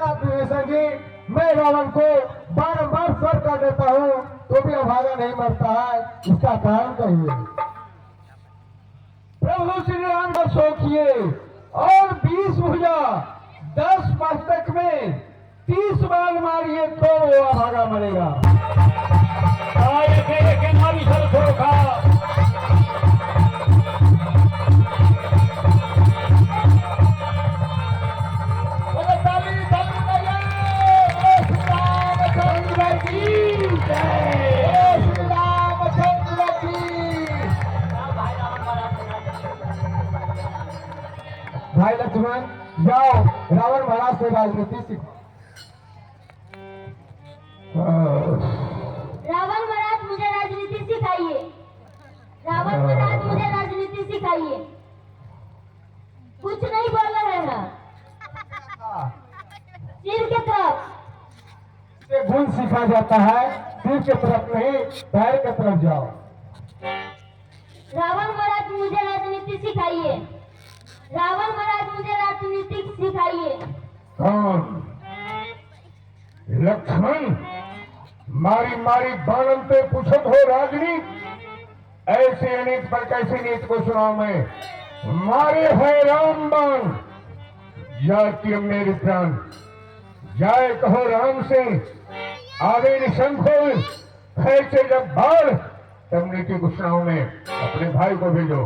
जनाब विभीषण जी, मैं रावण को बारंबार स्वर कर देता हूँ तो भी अभागा नहीं मरता है, इसका कारण कहिए। प्रभु श्री राम का शोकिए और 20 भुजा 10 मस्तक में 30 बार मारिए तो वो अभागा मरेगा। भाई लक्ष्मण, जाओ रावण महाराज से राजनीति सीखो। रावण महाराज मुझे राजनीति सिखाइए। रावण महाराज मुझे राजनीति सिखाइए। कुछ नहीं बोल रहे हैं। सिर के तरफ से गुण सीखा जाता है, सिर के तरफ नहीं पैर के तरफ जाओ। रावण महाराज मुझे राजनीति सिखाइए। रावण महाराज मुझे राजनीति सिखाइए। कौन? लक्ष्मण, मारी मारी बाणन पे पूछत हो राजनीति, ऐसे अनीत पर कैसे नीत को सुनाऊं मैं? मारे है राम बाण, जाती मेरे प्राण, जाए कहो राम से, आगे निशंको ऐसे जब बाढ़, तब नीति को सुनाऊं मैं। अपने भाई को भेजो।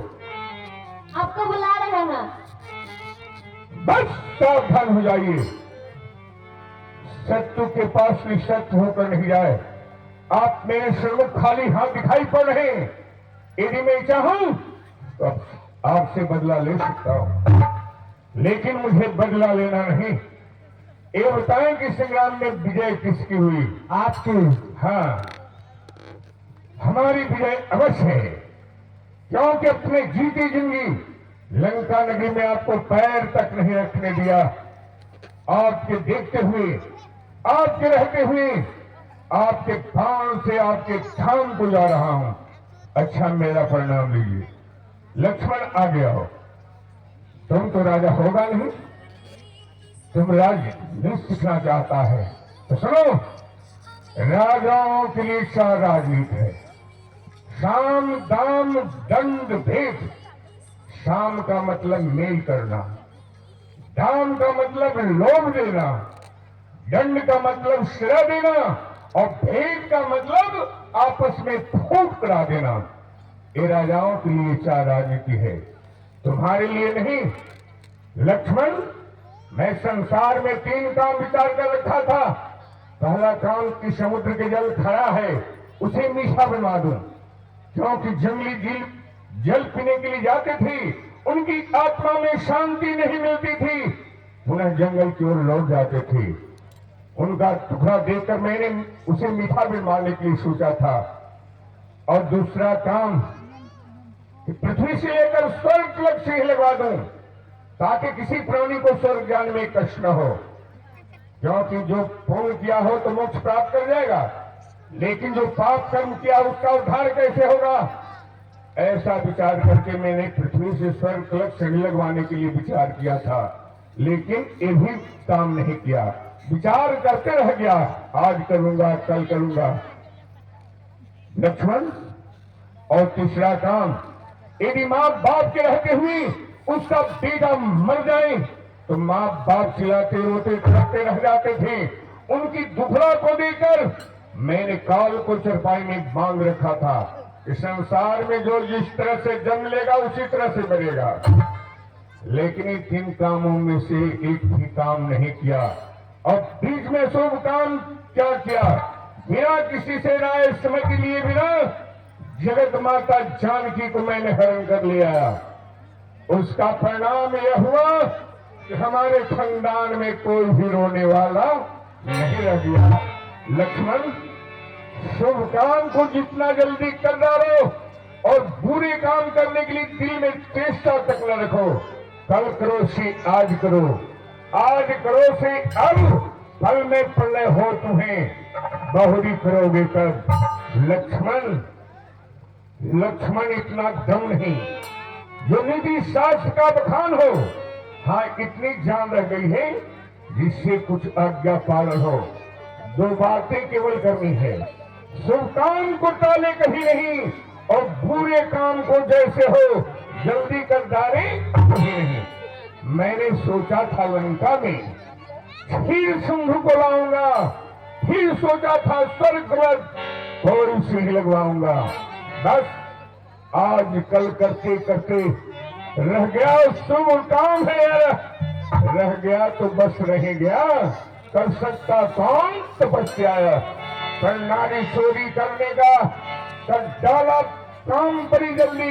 आपको बुला रहे हैं। बस सावधान हो जाइए, शत्रु के पास भी शत्रु होकर नहीं जाए। आप मेरे सम्मुख खाली हाथ दिखाई पड़ रहे हैं। यदि मैं चाहूं तो आपसे बदला ले सकता हूं, लेकिन मुझे बदला लेना नहीं। ये बताएं कि संग्राम में विजय किसकी हुई? आपकी। हाँ, हमारी विजय अवश्य है, क्योंकि अपने जीती जिंदगी लंका नगरी में आपको पैर तक नहीं रखने दिया। आपके देखते हुए, आपके रहते हुए, आपके पांव से आपके थाम को जा रहा हूं। अच्छा, मेरा परिणाम लीजिए। लक्ष्मण आ गया हो, तुम तो राजा होगा नहीं, तुम राज्य नहीं सीखना चाहता है तो सुनो, राजाओं के लिए 4 राजनीति है। साम दाम दंड भेद। साम का मतलब मेल करना, दाम का मतलब लोभ देना, दंड का मतलब श्रय देना, और भेद का मतलब आपस में फूट करा देना। ये राजाओं के लिए 4 राजनीति है, तुम्हारे लिए नहीं। लक्ष्मण, मैं संसार में 3 काम विचार कर रखा था। पहला काम कि समुद्र के जल खड़ा है, उसे मीठा बनवा दूं, क्योंकि जंगली जीव जल पीने के लिए जाते थे, उनकी आत्मा में शांति नहीं मिलती थी, पुनः जंगल की ओर लौट जाते थे। उनका टुकड़ा देखकर मैंने उसे मीठा बनवाने के लिए सोचा था। और दूसरा काम कि पृथ्वी से लेकर स्वर्ग तक सिंह लगवा दूं, ताकि किसी प्राणी को स्वर्ग जाने में कष्ट न हो, क्योंकि जो पुण्य किया हो तो मोक्ष प्राप्त कर जाएगा, लेकिन जो पाप कर्म किया उसका उद्धार कैसे होगा? ऐसा विचार करके मैंने पृथ्वी से स्वर्ग तक सीढ़ी लगवाने के लिए विचार किया था, लेकिन ये भी काम नहीं किया। विचार करते रह गया, आज करूंगा कल करूंगा। लक्ष्मण, और तीसरा काम, यदि मां बाप के रहते हुए उसका बेटा मर जाए तो मां बाप चिल्लाते रोते तड़पते रह जाते थे। उनकी दुखड़ा को देकर मैंने काल को चरपाई में बांध रखा था कि संसार में जो जिस तरह से जन्म लेगा उसी तरह से मरेगा, लेकिन इन 3 कामों में से एक भी काम नहीं किया। और बीच में शुभ काम क्या किया? बिना किसी से राय समझ लिए बिना जगत माता जानकी को मैंने हरण कर लिया। उसका परिणाम यह हुआ कि हमारे खानदान में कोई भी रोने वाला नहीं रह गया। लक्ष्मण, शुभ काम को जितना जल्दी कर डालो और बुरे काम करने के लिए दिल में चेष्टा तक न रखो। कल करो से आज करो, आज करो से अब, फल में प्रलय हो तुम्हें, बहुरी करोगे कब। लक्ष्मण, लक्ष्मण, इतना दम नहीं जो निधि शास्त्र का बखान हो। हाँ, इतनी जान रह गई है जिससे कुछ आज्ञा पालन हो। 2 बातें केवल करनी है, शुभ काम को टाले कभी नहीं, और बुरे काम को जैसे हो जल्दी कर डाले कभी नहीं। मैंने सोचा था लंका में फिर शंभु को लाऊंगा, फिर सोचा था स्वर्ग और उसे ही लगवाऊंगा। बस आज कल करते करते रह गया, शुभ काम है यार, रह गया तो बस रह गया। कर सकता कौन तपस्या, कर नारी चोरी करने का, कर डाला काम परी जल्दी।